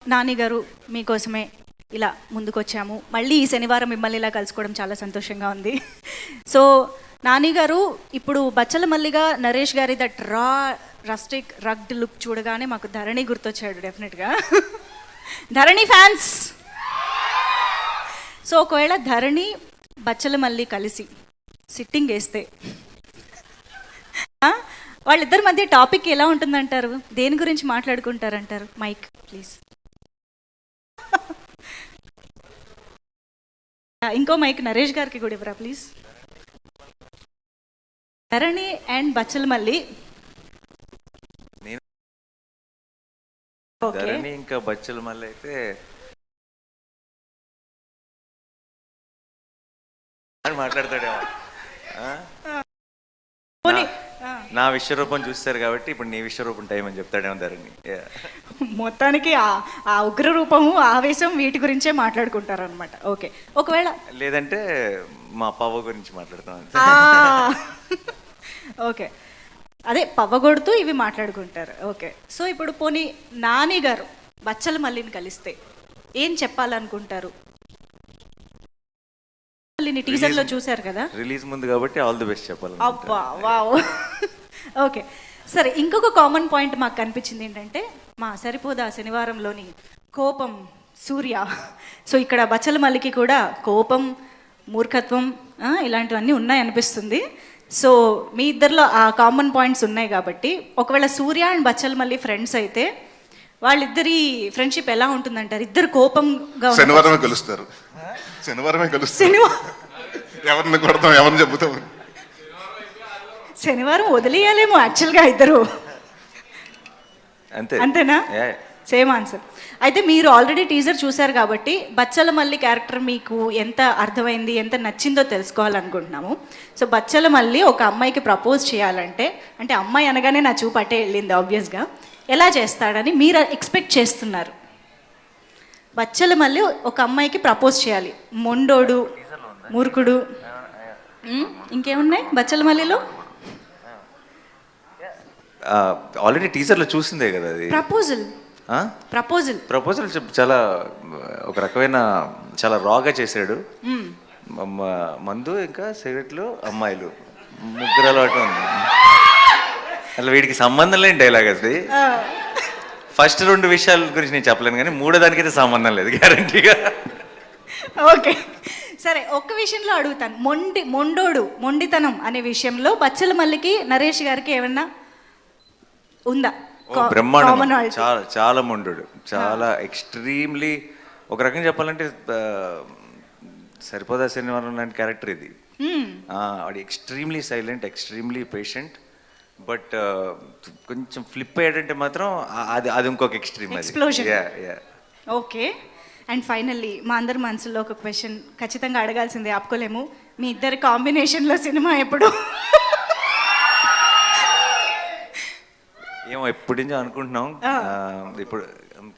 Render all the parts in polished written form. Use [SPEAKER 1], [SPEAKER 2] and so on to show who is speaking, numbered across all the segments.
[SPEAKER 1] నాని గారు మీకోసమే ఇలా ముందుకొచ్చాము. మళ్ళీ ఈ శనివారం మిమ్మల్ని ఇలా కలుసుకోవడం చాలా సంతోషంగా ఉంది. సో నాని గారు ఇప్పుడు బచ్చల మల్లిగా నరేష్ గారి దట్ రస్టిక్ రగ్డ్ లుక్ చూడగానే మాకు ధరణి గుర్తొచ్చాడు డెఫినెట్గా. ధరణి ఫ్యాన్స్. సో ఒకవేళ ధరణి బచ్చల మల్లి కలిసి సిట్టింగ్ వేస్తే వాళ్ళిద్దరి మధ్య టాపిక్ ఎలా ఉంటుందంటారు? దేని గురించి మాట్లాడుకుంటారంటారు? Mic please. ఇంకో మైక్ నరేష్ గారికి కూడా ఇవ్వరా ప్లీజ్. ధరణి అండ్ బచ్చల మల్లి.
[SPEAKER 2] ధరణి ఇంకా బచ్చల మల్లి అయితే మాట్లాడతాడేమో. నా విశ్వరూపం చూస్తారు కాబట్టి ఇప్పుడు నీ విశ్వరూపం టైం అని చెప్తాడేమో ధరణి.
[SPEAKER 1] మొత్తానికి ఆ ఉగ్ర రూపము ఆవేశం వీటి గురించే మాట్లాడుకుంటారు అనమాట. ఓకే, ఒకవేళ
[SPEAKER 2] లేదంటే మా పవ్వ గురించి మాట్లాడతాం.
[SPEAKER 1] ఓకే, అదే పవ్వగొడుతూ ఇవి మాట్లాడుకుంటారు. ఓకే, సో ఇప్పుడు పోనీ నాని గారు బచ్చల మల్లిని కలిస్తే ఏం చెప్పాలనుకుంటారు? టీజర్ లో చూసారు కదా,
[SPEAKER 2] రిలీజ్ ముందు కాబట్టి ఆల్ ది బెస్ట్ చెప్పాలి.
[SPEAKER 1] అబ్బా వావ్. ఓకే సరే, ఇంకొక కామన్ పాయింట్ మాకు కనిపించింది ఏంటంటే మా సరిపోదా శనివారంలోని కోపం సూర్య. సో ఇక్కడ బచ్చల మల్లికి కూడా కోపం, మూర్ఖత్వం ఇలాంటివన్నీ ఉన్నాయి అనిపిస్తుంది. సో మీ ఇద్దరిలో ఆ కామన్ పాయింట్స్ ఉన్నాయి కాబట్టి ఒకవేళ సూర్య అండ్ బచ్చల మల్లి ఫ్రెండ్స్ అయితే వాళ్ళిద్దరి ఫ్రెండ్షిప్ ఎలా ఉంటుందంటారు? ఇద్దరు కోపంగా
[SPEAKER 3] శనివారమే కలుస్తారు. ఎవరిని కొడతాం, ఎవరిని చెబుతాం.
[SPEAKER 1] శనివారం వదిలేయాలేమో యాక్చువల్గా ఇద్దరు. అంతేనా? Same answer. అయితే మీరు ఆల్రెడీ టీజర్ చూశారు కాబట్టి బచ్చల మల్లి క్యారెక్టర్ మీకు ఎంత అర్థమైంది, ఎంత నచ్చిందో తెలుసుకోవాలనుకుంటున్నాము. సో బచ్చల మల్లి ఒక అమ్మాయికి ప్రపోజ్ చేయాలంటే, అంటే అమ్మాయి అనగానే నా చూపు అటే వెళ్ళింది ఆబ్వియస్గా, ఎలా చేస్తాడని మీరు ఎక్స్పెక్ట్ చేస్తున్నారు? బచ్చల మల్లి ఒక అమ్మాయికి ప్రపోజ్ చేయాలి. మొండోడు, మూర్ఖుడు, ఇంకేమున్నాయి బచ్చల మల్లిలో?
[SPEAKER 2] ఆల్రెడీ టీజర్లో చూసిందే కదా అది. ప్రపోజల్ చాలా ఒక రకమైన చాలా రాగా చేశాడు. మందు ఇంకా సిగరెట్లు, అమ్మాయిలు, ముగ్గురు అలవాటు ఉంది. అసలు వీడికి సంబంధం లేని డైలాగ్ అది. ఫస్ట్ 2 విషయాల గురించి నేను చెప్పలేను కానీ 3వ దానికైతే సంబంధం లేదు గ్యారంటీగా.
[SPEAKER 1] ఓకే సరే, ఒక్క విషయంలో అడుగుతాను. మొండోడు, మొండితనం అనే విషయంలో బచ్చల మల్లికి నరేష్ గారికి ఏమన్నా ఉందా?
[SPEAKER 2] బ్రహ్మాండం. చాలా చాలా మొండోడు, చాలా ఎక్స్ట్రీమ్లీ. ఒక రకంగా చెప్పాలంటే సరిపోదా శనివారం లాంటి క్యారెక్టర్ ఇది. వాడు extremely silent, extremely patient. But కొంచెం ఫ్లిప్ అయ్యాడంటే మాత్రం అది ఇంకొక ఎక్స్ట్రీమ్.
[SPEAKER 1] ఓకే, అండ్ ఫైనల్లీ మా అందరి మనసులో ఒక క్వశ్చన్ ఖచ్చితంగా అడగాల్సిందే, ఆపుకోలేము. మీ ఇద్దరి కాంబినేషన్లో సినిమా ఎప్పుడు?
[SPEAKER 2] ఏమో ఎప్పటి నుంచో అనుకుంటున్నాం. ఇప్పుడు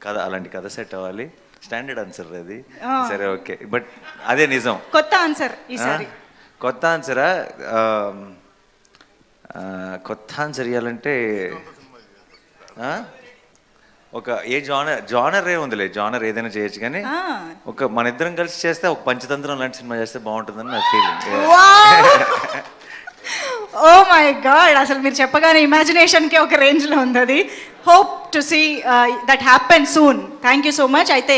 [SPEAKER 2] కథ, అలాంటి కథ సెట్ అవ్వాలి. స్టాండర్డ్ ఆన్సర్ అది. సరే ఓకే, బట్ అదే నిజం.
[SPEAKER 1] కొత్త ఆన్సర్ ఈసారి.
[SPEAKER 2] కొత్త ఆన్సరా? కొత్త ఆన్సర్ ఇవ్వాలంటే ఒక జానర్ ఉందిలే. జానర్ ఏదైనా చేయొచ్చు కానీ ఒక మన ఇద్దరం కలిసి చేస్తే ఒక పంచతంత్రం లాంటి సినిమా చేస్తే బాగుంటుందని నా ఫీలింగ్.
[SPEAKER 1] ఓ మై గాడ్, అసలు మీరు చెప్పగానే ఇమాజినేషన్కి ఒక రేంజ్లో ఉంది అది. Hope to see that happen soon. Thank you so much. అయితే